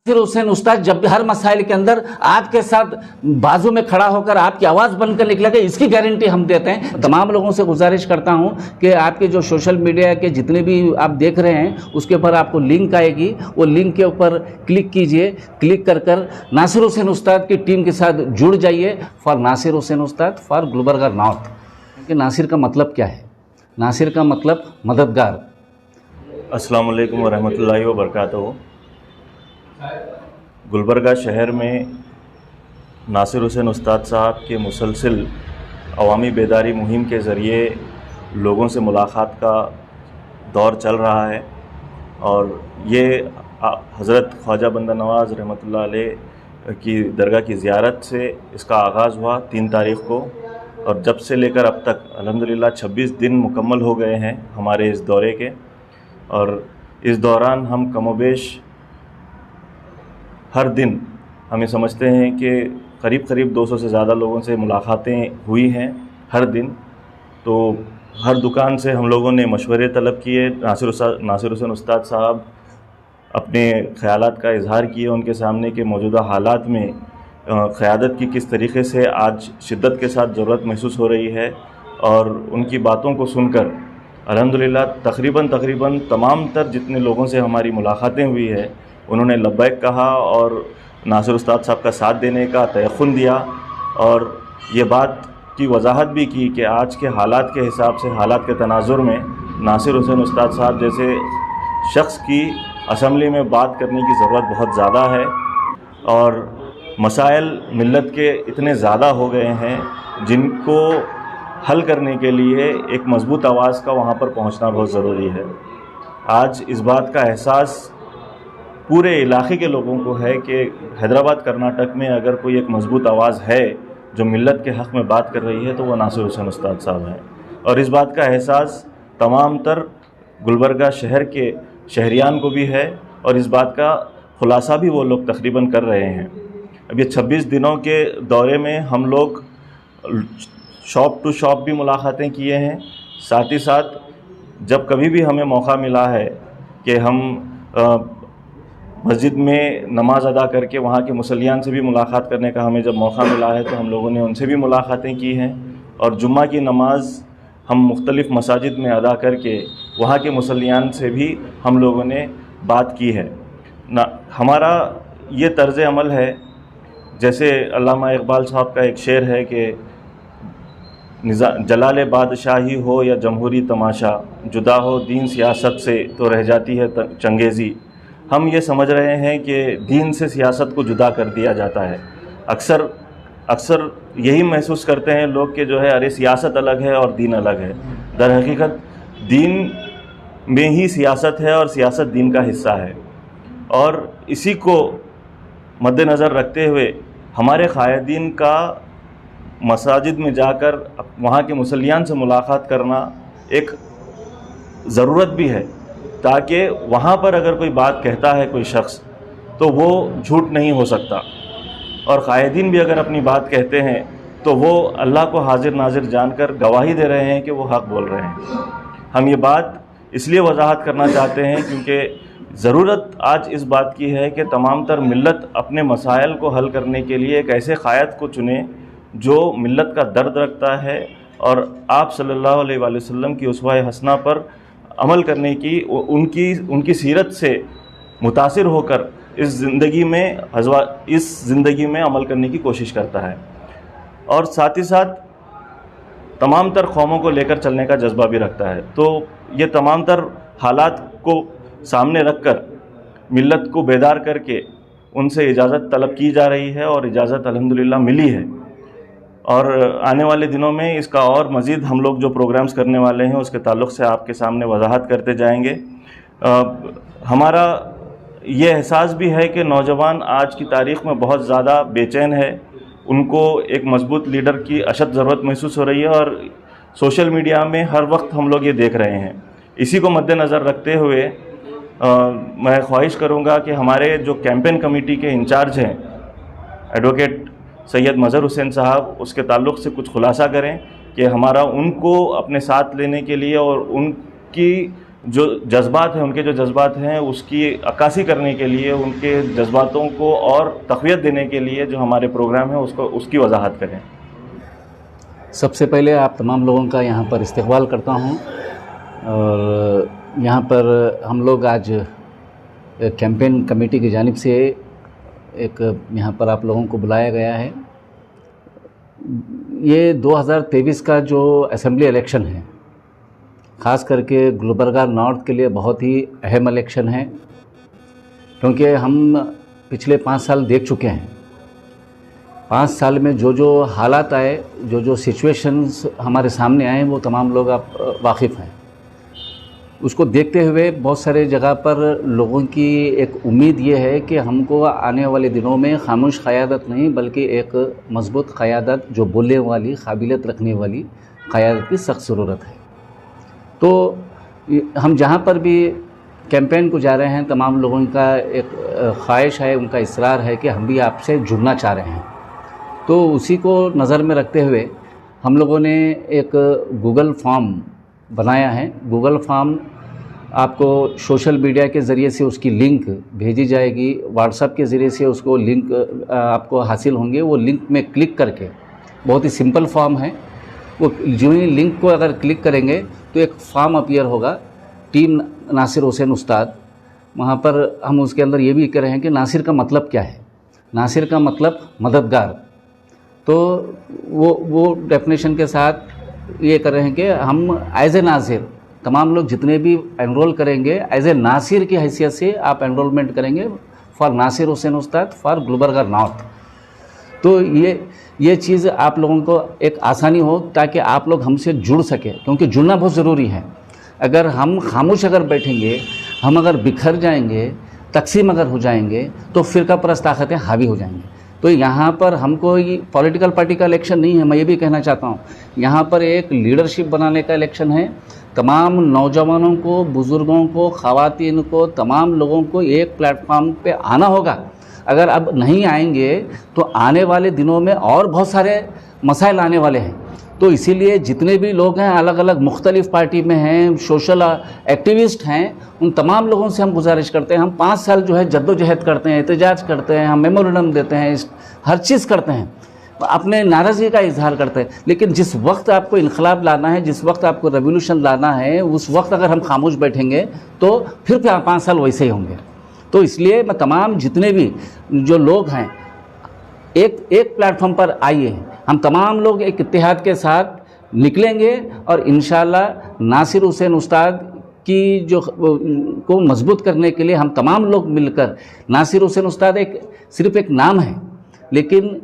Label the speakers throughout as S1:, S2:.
S1: नासिर हुसैन उस्ताद जब भी हर मसाइल के अंदर आपके साथ बाजू में खड़ा होकर आपकी आवाज़ बनकर निकलेगा, इसकी गारंटी हम देते हैं। तमाम लोगों से गुजारिश करता हूं कि आपके जो सोशल मीडिया के जितने भी आप देख रहे हैं उसके ऊपर आपको लिंक आएगी, वो लिंक के ऊपर क्लिक कीजिए। क्लिक कर नासिर हुसैन उस्ताद की टीम के साथ जुड़ जाइए। For Nasir Hussain Ustad, for Gulbarga north. कि नासिर का मतलब क्या है? नासिर का मतलब मददगार।
S2: अस्सलाम वालेकुम वरहमतुल्लाहि वबरकातुहू। गुलबर्गा शहर में नासिर हुसैन उस्ताद साहब के मुसलसिल अवामी बेदारी मुहिम के ज़रिए लोगों से मुलाकात का दौर चल रहा है और ये हज़रत ख्वाजा बंदा नवाज़ रहमतुल्लाह अलैह की दरगाह की ज़ियारत से इसका आगाज़ हुआ 3 तारीख़ को, और जब से लेकर अब तक अल्हम्दुलिल्लाह 26 दिन मुकम्मल हो गए हैं हमारे इस दौरे के। और इस दौरान हम कमोबेश हर दिन हमें समझते हैं कि करीब 200 से ज़्यादा लोगों से मुलाकातें हुई हैं हर दिन। तो हर दुकान से हम लोगों ने मशवरे तलब किए। नासिर हुसैन उस्ताद साहब अपने ख़यालात का इजहार किए उनके सामने के मौजूदा हालात में क़यादत की किस तरीक़े से आज शिद्दत के साथ ज़रूरत महसूस हो रही है, और उनकी बातों को सुनकर अल्हम्दुलिल्लाह तकरीबन तमाम तर जितने लोगों से हमारी मुलाकातें हुई है उन्होंने लब्बैक कहा और नासिर उस्ताद साहब का साथ देने का तयक़ुन दिया, और ये बात की वजाहत भी की कि आज के हालात के हिसाब से, हालात के तनाजुर में नासिर हुसैन उस्ताद साहब जैसे शख्स की असम्बली में बात करने की ज़रूरत बहुत ज़्यादा है। और मसाइल मिल्लत के इतने ज़्यादा हो गए हैं जिनको हल करने के लिए एक मज़बूत आवाज़ का वहाँ पर पहुँचना बहुत ज़रूरी है। आज इस बात का एहसास पूरे इलाके के लोगों को है कि हैदराबाद कर्नाटक में अगर कोई एक मज़बूत आवाज़ है जो मिल्लत के हक़ में बात कर रही है तो वो नासिर हुसैन उस्ताद साहब हैं। और इस बात का एहसास तमाम तर गुलबर्गा शहर के शहरियान को भी है, और इस बात का खुलासा भी वो लोग तकरीबन कर रहे हैं। अब ये 26 दिनों के दौरे में हम लोग शॉप टू शॉप भी मुलाकातें किए हैं। साथ ही साथ जब कभी भी हमें मौका मिला है कि हम मस्जिद में नमाज़ अदा करके वहाँ के मुसल्लियान से भी मुलाकात करने का हमें जब मौका मिला है तो हम लोगों ने उनसे भी मुलाकातें की हैं। और जुम्मा की नमाज़ हम मुख्तलिफ़ मसाजिद में अदा करके वहाँ के मुसल्लियान से भी हम लोगों ने बात की है ना। हमारा ये तर्ज़ अमल है, जैसे अल्लामा इकबाल साहब का एक शेर है कि जलाल बादशाही हो या जमहूरी तमाशा, जुदा हो दीन सियासत से तो रह जाती है चंगेज़ी। हम ये समझ रहे हैं कि दीन से सियासत को जुदा कर दिया जाता है। अक्सर यही महसूस करते हैं लोग कि जो है अरे सियासत अलग है और दीन अलग है। दर हकीकत दीन में ही सियासत है और सियासत दीन का हिस्सा है। और इसी को मद्देनज़र रखते हुए हमारे क़ायदीन का मसाजिद में जाकर वहाँ के मुसल्लियान से मुलाकात करना एक ज़रूरत भी है, ताकि वहाँ पर अगर कोई बात कहता है कोई शख्स तो वो झूठ नहीं हो सकता, और क़ायदीन भी अगर अपनी बात कहते हैं तो वो अल्लाह को हाजिर नाजिर जानकर गवाही दे रहे हैं कि वो हक़ बोल रहे हैं। हम ये बात इसलिए वजाहत करना चाहते हैं क्योंकि ज़रूरत आज इस बात की है कि तमाम तर मिल्लत अपने मसाइल को हल करने के लिए एक ऐसे क़ायद को चुने जो मिल्लत का दर्द रखता है और आप सल्लल्लाहु अलैहि वसल्लम की उसवा हसना पर अमल करने की, उनकी सीरत से मुतासिर होकर इस ज़िंदगी में अमल करने की कोशिश करता है, और साथ ही साथ तमाम तर कौमों को लेकर चलने का जज्बा भी रखता है। तो ये तमाम तर हालात को सामने रखकर मिल्लत को बेदार करके उनसे इजाज़त तलब की जा रही है, और इजाज़त अल्हम्दुलिल्लाह मिली है। और आने वाले दिनों में इसका और मज़ीद हम लोग जो प्रोग्राम्स करने वाले हैं उसके ताल्लुक़ से आपके सामने वजाहत करते जाएंगे। हमारा ये एहसास भी है कि नौजवान आज की तारीख़ में बहुत ज़्यादा बेचैन है, उनको एक मज़बूत लीडर की अशद ज़रूरत महसूस हो रही है, और सोशल मीडिया में हर वक्त हम लोग ये देख रहे हैं। इसी को मद्देनज़र रखते हुए मैं ख्वाहिश करूँगा कि हमारे जो कैंपेन कमेटी के इंचार्ज हैं एडवोकेट सैयद मज़हर हुसैन साहब, उसके ताल्लुक़ से कुछ खुलासा करें कि हमारा उनको अपने साथ लेने के लिए और उनकी जो जज्बात हैं, उनके जो जज्बात हैं उसकी अक्कासी करने के लिए, उनके जज्बातों को और तक़वियत देने के लिए जो हमारे प्रोग्राम है उसकी वजाहत करें।
S1: सबसे पहले आप तमाम लोगों का यहाँ पर इस्तकबाल करता हूँ और यहाँ पर हम लोग आज कैंपेन कमेटी की जानिब से एक यहाँ पर आप लोगों को बुलाया गया है। ये 2023 का जो असेंबली इलेक्शन है, ख़ास करके गुलबर्गा नॉर्थ के लिए बहुत ही अहम इलेक्शन है, क्योंकि हम पिछले 5 साल देख चुके हैं। 5 साल में जो जो हालात आए, जो जो सिचुएशंस हमारे सामने आए, वो तमाम लोग आप वाकिफ़ हैं। उसको देखते हुए बहुत सारे जगह पर लोगों की एक उम्मीद ये है कि हमको आने वाले दिनों में खामोश क़यादत नहीं बल्कि एक मजबूत क़यादत, जो बोलने वाली, काबिलियत रखने वाली क़यादत की सख्त ज़रूरत है। तो हम जहाँ पर भी कैंपेन को जा रहे हैं, तमाम लोगों का एक ख्वाहिश है, उनका इसरार है कि हम भी आपसे जुड़ना चाह रहे हैं। तो उसी को नज़र में रखते हुए हम लोगों ने एक गूगल फॉर्म बनाया है। गूगल फॉर्म आपको सोशल मीडिया के ज़रिए से उसकी लिंक भेजी जाएगी, व्हाट्सएप के ज़रिए से उसको लिंक आपको हासिल होंगे। वो लिंक में क्लिक करके, बहुत ही सिंपल फॉर्म है, वो जो ही लिंक को अगर क्लिक करेंगे तो एक फॉर्म अपीयर होगा, टीम नासिर हुसैन उस्ताद। वहाँ पर हम उसके अंदर ये भी कह रहे हैं कि नासिर का मतलब क्या है। नासिर का मतलब मददगार। तो वो डेफिनेशन के साथ ये कर रहे हैं कि हम एज ए नासिर, तमाम लोग जितने भी एनरोल करेंगे एज ए नासिर की हैसियत से आप एनरोलमेंट करेंगे for Nasir Hussain Ustad for Gulbarga north. तो ये चीज़ आप लोगों को एक आसानी हो ताकि आप लोग हमसे जुड़ सके, क्योंकि जुड़ना बहुत ज़रूरी है। अगर हम खामोश अगर बैठेंगे, हम अगर बिखर जाएंगे, तकसीम अगर हो जाएंगे, तो फ़िरका परस्त ताकतें हावी हो जाएंगी। तो यहाँ पर हमको ये पॉलिटिकल पार्टी का इलेक्शन नहीं है, मैं ये भी कहना चाहता हूँ। यहाँ पर एक लीडरशिप बनाने का इलेक्शन है। तमाम नौजवानों को, बुज़ुर्गों को, ख़वातीन को, तमाम लोगों को एक प्लेटफॉर्म पे आना होगा। अगर अब नहीं आएंगे तो आने वाले दिनों में और बहुत सारे मसाइल आने वाले हैं। तो इसीलिए जितने भी लोग हैं, अलग अलग मुख्तलिफ़ पार्टी में हैं, सोशल एक्टिविस्ट हैं, उन तमाम लोगों से हम गुजारिश करते हैं। हम 5 साल जो है जद्दोजहद करते हैं, एहतजाज करते हैं, हम मेमोरेंडम देते हैं, हर चीज़ करते हैं, अपने नाराज़गी का इजहार करते हैं। लेकिन जिस वक्त आपको इनकलाब लाना है, जिस वक्त आपको रेवोल्यूशन लाना है, उस वक्त अगर हम खामोश बैठेंगे तो फिर 5 साल वैसे ही होंगे। तो इसलिए मैं तमाम जितने भी जो लोग हैं, एक प्लेटफॉर्म पर आइए। हम तमाम लोग एक इत्तेहाद के साथ निकलेंगे और इंशाअल्लाह नासिर हुसैन उस्ताद की जो को मजबूत करने के लिए हम तमाम लोग मिलकर, नासिर हुसैन उस्ताद सिर्फ एक नाम है, लेकिन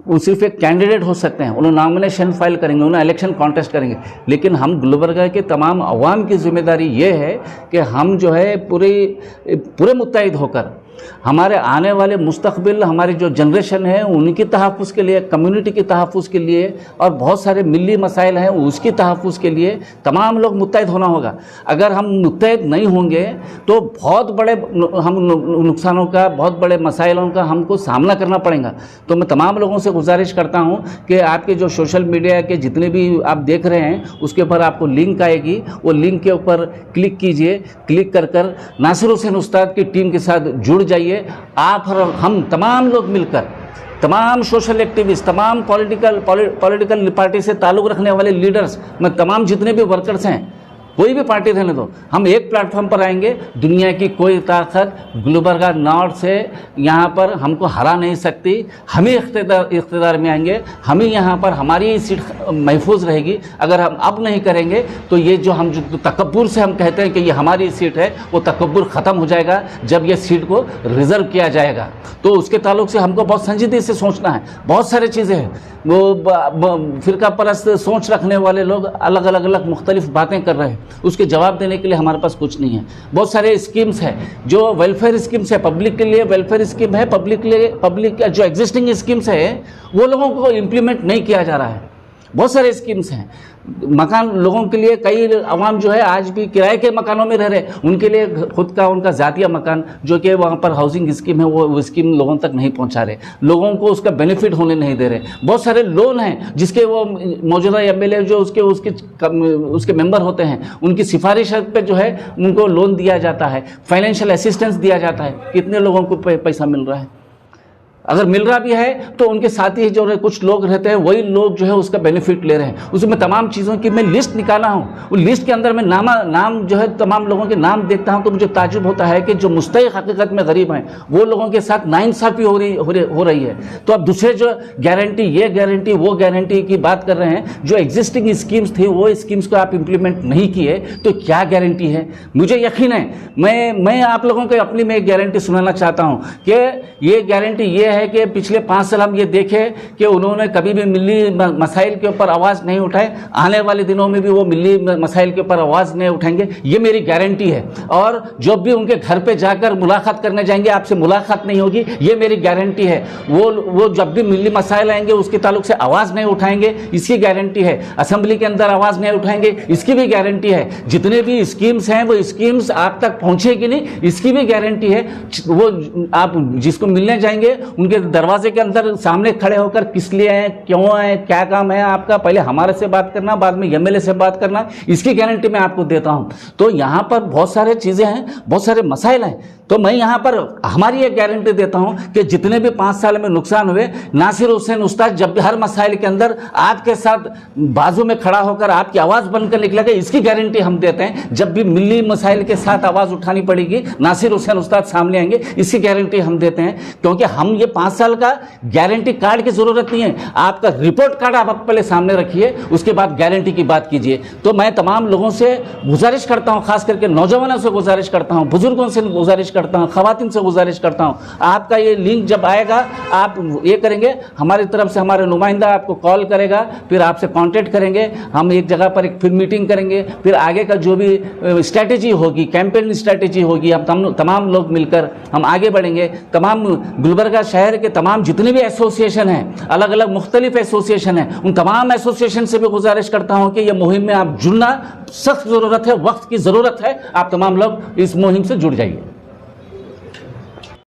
S1: वो सिर्फ एक कैंडिडेट हो सकते हैं। उन्होंने नॉमिनेशन फाइल करेंगे, उन्हें इलेक्शन कॉन्टेस्ट करेंगे, लेकिन हम गुलबर्गा के तमाम अवाम की जिम्मेदारी ये है कि हम जो है पूरे मुत्तहिद होकर हमारे आने वाले मुस्तकबिल, हमारी जो जनरेशन है उनकी तहफ़्फ़ुज़ के लिए, कम्युनिटी की तहफ़्फ़ुज़ के लिए और बहुत सारे मिली मसाइल हैं उसकी तहफ़्फ़ुज़ के लिए तमाम लोग मुत्तहिद होना होगा। अगर हम मुत्तहिद नहीं होंगे तो बहुत बड़े नुकसानों का, बहुत बड़े मसाइलों का हमको सामना करना पड़ेगा। तो मैं तमाम लोगों से गुजारिश करता हूँ कि आपके जो सोशल मीडिया के जितने भी आप देख रहे हैं उसके ऊपर आपको लिंक आएगी, वो लिंक के ऊपर क्लिक कीजिए। क्लिक कर नासिर हुसैन उस्ताद की टीम के साथ जुड़ जाइए। आप और हम तमाम लोग मिलकर, तमाम सोशल एक्टिविस्ट, तमाम पॉलिटिकल पार्टी से ताल्लुक़ रखने वाले लीडर्स, मैं तमाम जितने भी वर्कर्स हैं, कोई भी पार्टी रहने दो, हम एक प्लेटफॉर्म पर आएंगे। दुनिया की कोई ताकत गुलबर्गा नॉर्थ से यहाँ पर हमको हरा नहीं सकती। हम ही इख्तिदार में आएंगे, हम ही यहाँ पर, हमारी सीट महफूज रहेगी। अगर हम अब नहीं करेंगे तो ये जो हम जो तकब्बुर से हम कहते हैं कि ये हमारी सीट है, वो तकब्बुर ख़त्म हो जाएगा जब ये सीट को रिज़र्व किया जाएगा। तो उसके ताल्लुक से हमको बहुत संजीदगी से सोचना है। बहुत सारी चीज़ें हैं, वो फ़िरका परस्त सोच रखने वाले लोग अलग अलग मुख्तलिफ़ बातें कर रहे हैं, उसके जवाब देने के लिए हमारे पास कुछ नहीं है। बहुत सारे स्कीम्स हैं जो वेलफेयर स्कीम्स है, पब्लिक के लिए वेलफेयर स्कीम है, पब्लिक जो एग्जिस्टिंग स्कीम्स है वो लोगों को इम्प्लीमेंट नहीं किया जा रहा है। बहुत सारे स्कीम्स हैं। मकान लोगों के लिए, कई अवाम जो है आज भी किराए के मकानों में रह रहे हैं, उनके लिए खुद का उनका जातिया मकान जो कि वहाँ पर हाउसिंग स्कीम है वो स्कीम लोगों तक नहीं पहुँचा रहे, लोगों को उसका बेनिफिट होने नहीं दे रहे। बहुत सारे लोन हैं जिसके वो मौजूदा एमएलए जो उसके मेंबर होते हैं, उनकी सिफारिश पे जो है उनको लोन दिया जाता है, फाइनेंशियल असिस्टेंस दिया जाता है। कितने लोगों को पैसा मिल रहा है? अगर मिल रहा भी है तो उनके साथ ही जो कुछ लोग रहते हैं वही लोग जो है उसका बेनिफिट ले रहे हैं। उसमें तमाम चीज़ों की मैं लिस्ट निकाला हूँ, उस लिस्ट के अंदर मैं नाम जो है तमाम लोगों के नाम देखता हूँ तो मुझे ताजुब होता है कि जो मुस्तहिक हकीकत में गरीब हैं वो लोगों के साथ नाइंसाफ़ी हो रही है। तो अब दूसरे जो गारंटी, ये गारंटी, वो गारंटी की बात कर रहे हैं, जो एग्जिस्टिंग स्कीम्स थी वो स्कीम्स को आप इम्प्लीमेंट नहीं किए तो क्या गारंटी है? मुझे यकीन है, मैं आप लोगों को अपनी में एक गारंटी सुनाना चाहता हूँ कि ये गारंटी ये है कि पिछले 5 साल हम ये देखे कि उन्होंने कभी भी मिली मसाइल के ऊपर आवाज़ नहीं उठाए, आने वाले दिनों में भी वो मिली मसाइल के ऊपर आवाज़ नहीं उठाएंगे, ये मेरी गारंटी है। और जब भी उनके घर पे जाकर मुलाकात करने जाएंगे आपसे मुलाकात नहीं होगी, ये मेरी गारंटी है। वो जब भी मिली मसाइल आएंगे उसके ताल्लुक से आवाज़ नहीं उठाएंगे, इसकी गारंटी है। असेंबली के अंदर आवाज़ नहीं उठाएंगे, इसकी भी गारंटी है। जितने भी स्कीम्स हैं वो स्कीम्स आप तक पहुँचेगी नहीं, इसकी भी गारंटी है। वो आप जिसको मिलने जाएंगे उनके दरवाजे के अंदर सामने खड़े होकर किस लिए आए, क्यों आए, क्या काम है आपका, पहले हमारे से बात करना, बाद में एमएलए से बात करना, इसकी गारंटी मैं आपको देता हूं। तो यहां पर बहुत सारे चीजें हैं, बहुत सारे मसाइल हैं, तो मैं यहां पर हमारी एक गारंटी देता हूं कि जितने भी 5 साल में नुकसान हुए, नासिर हुसैन उस्ताद जब भी हर मसाइल के अंदर आपके साथ बाजू में खड़ा होकर आपकी आवाज बनकर निकलेगा, इसकी गारंटी हम देते हैं। जब भी मिली मसाइल के साथ आवाज उठानी पड़ेगी, नासिर हुसैन उस्ताद सामने आएंगे, इसकी गारंटी हम देते हैं। क्योंकि हम ये 5 साल का गारंटी कार्ड की जरूरत नहीं है, आपका रिपोर्ट कार्ड आप पहले सामने रखिए, उसके बाद गारंटी की बात कीजिए। तो मैं तमाम लोगों से गुजारिश करता हूं, खास करके नौजवानों से गुजारिश करता हूं, बुजुर्गों से गुजारिश करता हूं, खवातीन से गुजारिश करता हूं, आपका ये लिंक जब आएगा आप ये करेंगे, हमारी तरफ से हमारे नुमाइंदा आपको कॉल करेगा, फिर आपसे कांटेक्ट करेंगे, हम एक जगह पर फिर मीटिंग करेंगे, फिर आगे का जो भी स्ट्रैटेजी होगी, कैंपेन स्ट्रैटेजी होगी, हम तमाम लोग मिलकर हम आगे बढ़ेंगे। तमाम गुलबर्गा शहर के तमाम जितने भी एसोसिएशन हैं, अलग अलग मुख्तलिफ एसोसिएशन हैं, उन तमाम एसोसिएशन से भी गुजारिश करता हूं कि ये मुहिम में आप जुड़ना सख्त ज़रूरत है, वक्त की ज़रूरत है, आप तमाम लोग इस मुहिम से जुड़ जाइए।